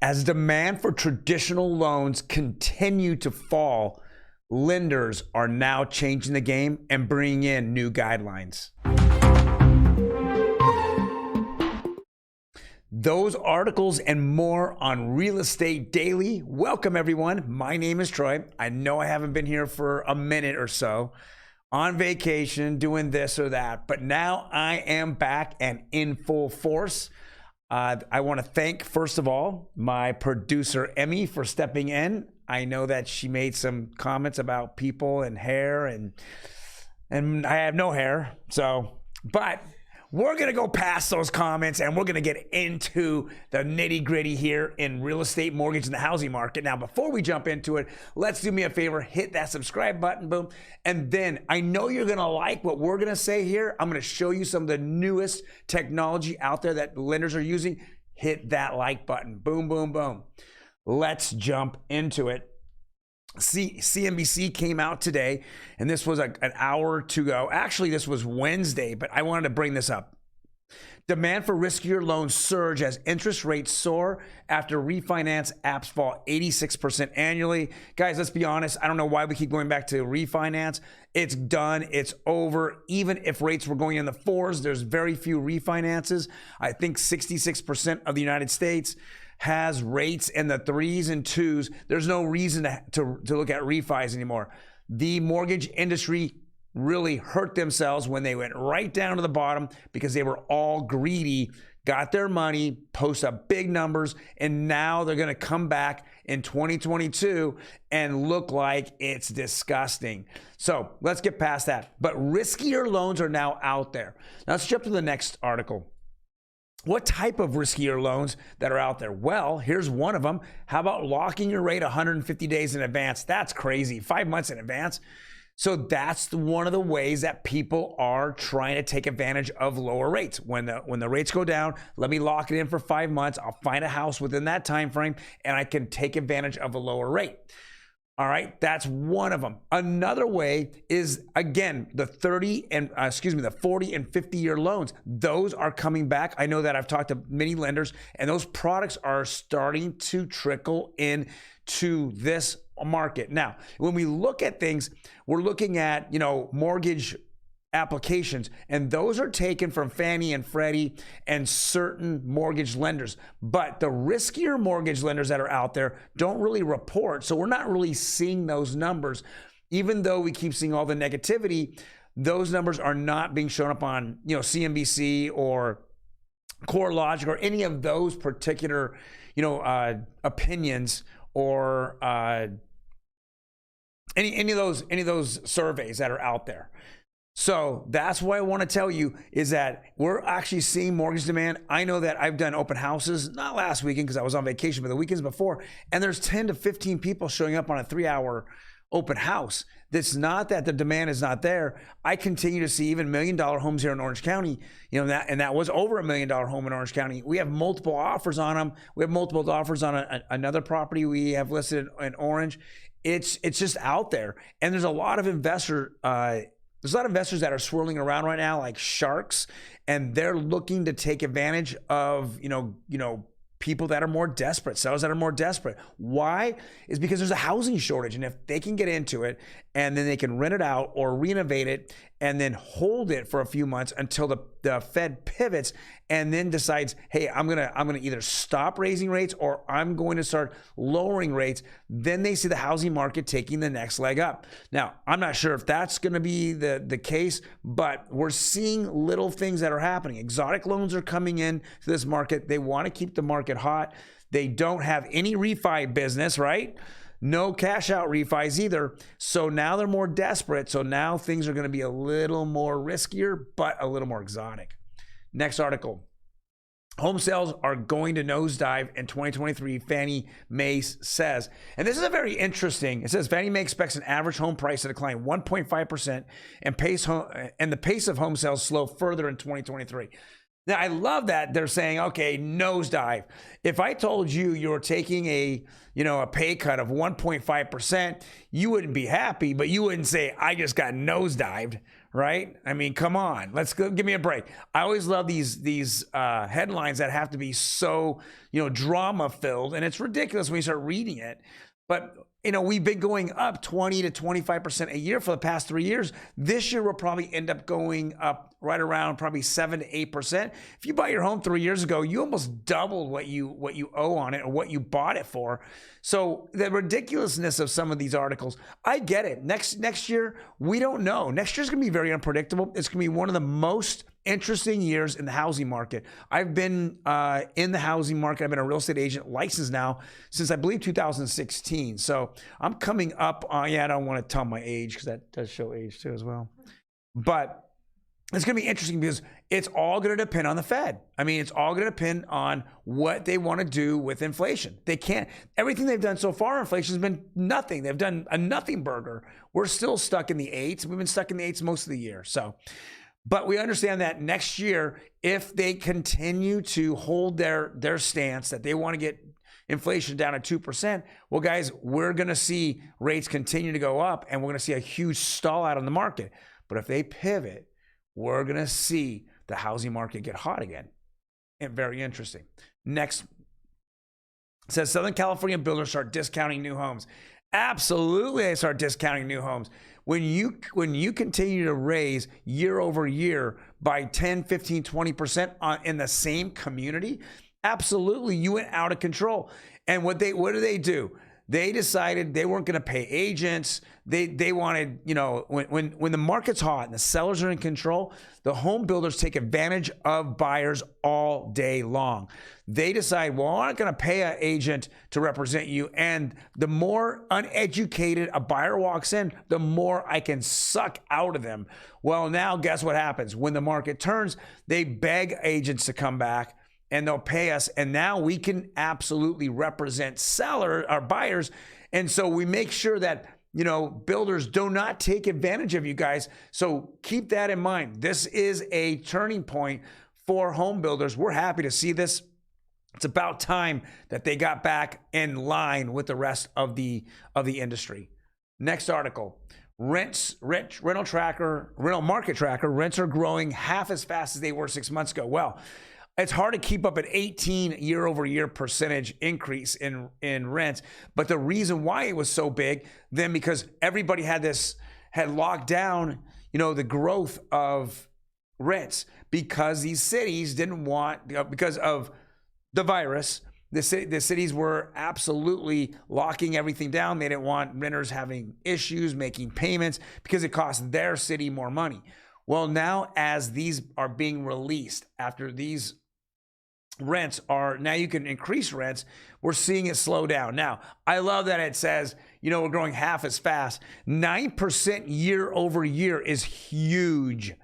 As demand for traditional loans continue to fall, lenders are now changing the game and bringing in new guidelines. Those articles and more on Real Estate Daily. Welcome, everyone. My name is Troy. I know I haven't been here for a minute or so, on vacation, doing this or that, but now I am back and in full force. I want to thank, first of all, my producer, Emmy, for stepping in. I know that she made some comments about people and hair, and I have no hair, but we're going to go past those comments and we're going to get into the nitty gritty here in real estate, mortgage, and the housing market. Now, before we jump into it, let's do me a favor, hit that subscribe button, boom. And then I know you're going to like what we're going to say here. I'm going to show you some of the newest technology out there that lenders are using. Hit that like button, boom, boom, boom. Let's jump into it. CNBC came out today, and this was an hour to go. Actually, this was Wednesday, but I wanted to bring this up. Demand for riskier loans surge as interest rates soar after refinance apps fall 86% annually. Guys, let's be honest. I don't know why we keep going back to refinance. It's done. It's over. Even if rates were going in the fours, there's very few refinances. I think 66% of the United States has rates in the 3s and 2s. There's no reason to look at refis anymore. The mortgage industry really hurt themselves when they went right down to the bottom because they were all greedy, got their money, post up big numbers, and now they're going to come back in 2022 and look like it's disgusting. So let's get past that. But riskier loans are now out there. Now let's jump to the next article. What type of riskier loans that are out there? Well, here's one of them. How about locking your rate 150 days in advance? That's crazy. 5 months in advance. So that's one of the ways that people are trying to take advantage of lower rates. When the rates go down, let me lock it in for 5 months. I'll find a house within that time frame, and I can take advantage of a lower rate. All right, that's one of them. Another way is, again, the 40 and 50-year loans. Those are coming back. I know that I've talked to many lenders, and those products are starting to trickle into this market. Now, when we look at things, we're looking at, mortgage applications, and those are taken from Fannie and Freddie and certain mortgage lenders. But the riskier mortgage lenders that are out there don't really report, so we're not really seeing those numbers. Even though we keep seeing all the negativity, those numbers are not being shown up on CNBC or CoreLogic or any of those particular opinions or any of those surveys that are out there. So that's what I want to tell you is that we're actually seeing mortgage demand. I know that I've done open houses, not last weekend because I was on vacation, but the weekends before, and there's 10 to 15 people showing up on a 3-hour open house. It's not that the demand is not there. I continue to see even $1 million homes here in Orange County, that was over $1 million home in Orange County. We have multiple offers on them. We have multiple offers on another property we have listed in Orange. It's just out there, and there's a lot of investors that are swirling around right now like sharks, and they're looking to take advantage of, people that are more desperate, sellers that are more desperate. Why? Is because there's a housing shortage, and if they can get into it and then they can rent it out or renovate it and then hold it for a few months until the Fed pivots and then decides, hey, I'm gonna either stop raising rates or I'm going to start lowering rates, then they see the housing market taking the next leg up. Now, I'm not sure if that's gonna be the case, but we're seeing little things that are happening. Exotic loans are coming in to this market. They want to keep the market hot. They don't have any refi business, right? No cash out refis either. So now they're more desperate. So now things are going to be a little more riskier, but a little more exotic. Next article. Home sales are going to nosedive in 2023, Fannie Mae says. And this is a very interesting. It says Fannie Mae expects an average home price to decline 1.5% and the pace of home sales slow further in 2023. Now, I love that they're saying, okay, nosedive. If I told you you were taking a pay cut of 1.5%, you wouldn't be happy, but you wouldn't say, I just got nosedived, right? I mean, come on, let's go, give me a break. I always love these headlines that have to be so, drama filled, and it's ridiculous when you start reading it. But we've been going up 20 to 25% a year for the past 3 years. This year, we'll probably end up going up right around probably 7 to 8%. If you bought your home 3 years ago, you almost doubled what you owe on it or what you bought it for. So the ridiculousness of some of these articles, I get it. Next year, we don't know. Next year's going to be very unpredictable. It's going to be one of the most interesting years in the housing market. I've been in the housing market. I've been a real estate agent licensed now since I believe 2016. So I'm coming up on, I don't want to tell my age because that does show age too as well. But it's going to be interesting because it's all going to depend on the Fed. I mean, it's all going to depend on what they want to do with inflation. They can't, everything they've done so far, inflation has been nothing. They've done a nothing burger. We're still stuck in the eights. We've been stuck in the eights most of the year. But we understand that next year, if they continue to hold their stance that they want to get inflation down at 2%, well, guys, we're going to see rates continue to go up and we're going to see a huge stall out on the market. But if they pivot, we're going to see the housing market get hot again. And very interesting. Next, it says Southern California builders start discounting new homes. Absolutely, they start discounting new homes. When you continue to raise year over year by 10, 15, 20% in the same community, absolutely, you went out of control. And what do they do? They decided they weren't going to pay agents. They wanted, when the market's hot and the sellers are in control, the home builders take advantage of buyers all day long. They decide, well, I'm not going to pay an agent to represent you. And the more uneducated a buyer walks in, the more I can suck out of them. Well, now guess what happens? When the market turns, they beg agents to come back and they'll pay us. And now we can absolutely represent buyers. And so we make sure that, builders do not take advantage of you guys. So keep that in mind. This is a turning point for home builders. We're happy to see this. It's about time that they got back in line with the rest of the industry. Next article. Rental market tracker, rents are growing half as fast as they were 6 months ago. Well, it's hard to keep up an 18 year-over-year percentage increase in rents. But the reason why it was so big, then because everybody had locked down, the growth of rents because these cities didn't want, because of the virus, the cities were absolutely locking everything down. They didn't want renters having issues, making payments because it cost their city more money. Well, now as these are being released, after these now you can increase rents, we're seeing it slow down. Now, I love that it says, we're growing half as fast. 9% year over year is huge,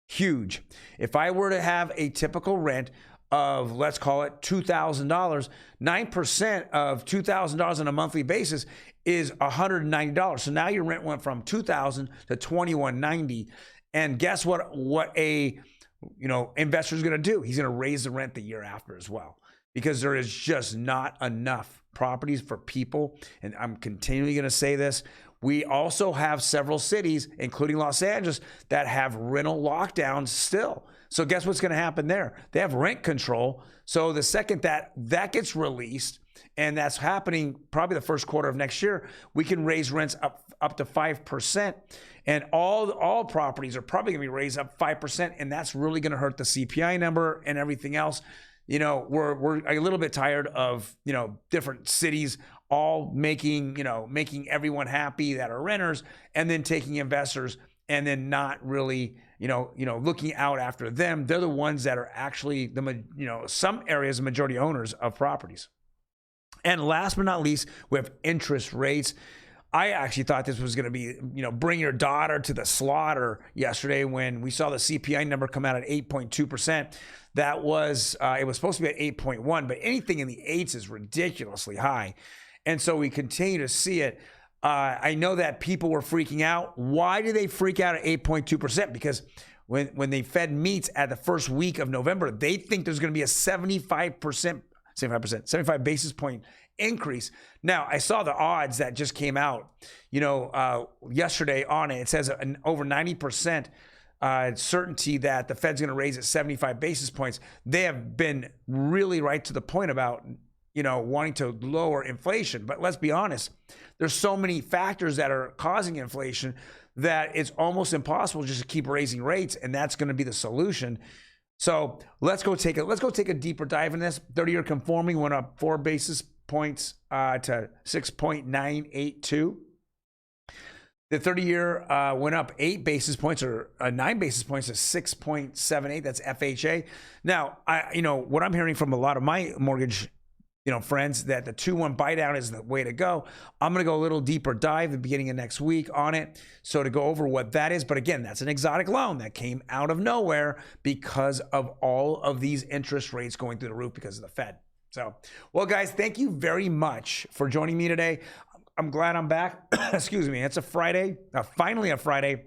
huge. If I were to have a typical rent of, let's call it $2,000, 9% of $2,000 on a monthly basis is $190. So now your rent went from $2,000 to $2,190. And guess what a investor is going to do? He's going to raise the rent the year after as well, because there is just not enough properties for people. And I'm continually going to say this. We also have several cities, including Los Angeles, that have rental lockdowns still. So guess what's going to happen there? They have rent control. So the second that gets released, and that's happening probably the first quarter of next year, we can raise rents up to 5%. And all properties are probably going to be raised up 5%. And that's really going to hurt the CPI number and everything else. We're a little bit tired of, different cities all making everyone happy that are renters, and then taking investors and then not really, looking out after them. They're the ones that are actually some areas, the majority owners of properties. And last but not least, we have interest rates. I actually thought this was going to be, bring your daughter to the slaughter yesterday when we saw the CPI number come out at 8.2%. That was, it was supposed to be at 8.1, but anything in the eights is ridiculously high. And so we continue to see it. I know that people were freaking out. Why do they freak out at 8.2%? Because when the Fed meets at the first week of November, they think there's going to be a 75 basis point increase. Now, I saw the odds that just came out, yesterday on it. It says over 90% certainty that the Fed's going to raise it 75 basis points. They have been really right to the point about, wanting to lower inflation. But let's be honest, there's so many factors that are causing inflation that it's almost impossible just to keep raising rates, and that's going to be the solution. So let's go take a deeper dive in this. 30-year conforming went up 4 basis points to 6.982. The 30-year went up 8 basis points or 9 basis points to 6.78. That's FHA. Now, what I'm hearing from a lot of my mortgage friends, that the 2-1 buy down is the way to go. I'm going to go a little deeper dive the beginning of next week on it. So to go over what that is. But again, that's an exotic loan that came out of nowhere because of all of these interest rates going through the roof because of the Fed. So, well, guys, thank you very much for joining me today. I'm glad I'm back. Excuse me. It's a Friday, finally a Friday.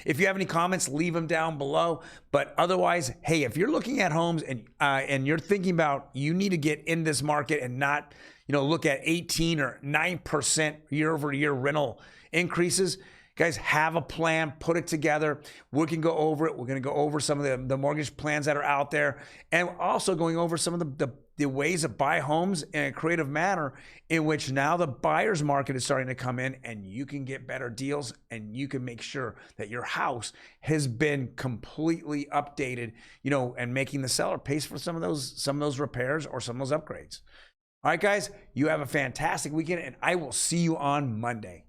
If you have any comments, leave them down below. But otherwise, hey, if you're looking at homes and you're thinking about you need to get in this market and not, look at 18 or 9% year-over-year rental increases, guys, have a plan, put it together. We can go over it. We're going to go over some of the mortgage plans that are out there, and also going over some of the ways to buy homes in a creative manner, in which now the buyer's market is starting to come in and you can get better deals and you can make sure that your house has been completely updated, and making the seller pay for some of those repairs or some of those upgrades. All right, guys, you have a fantastic weekend, and I will see you on Monday.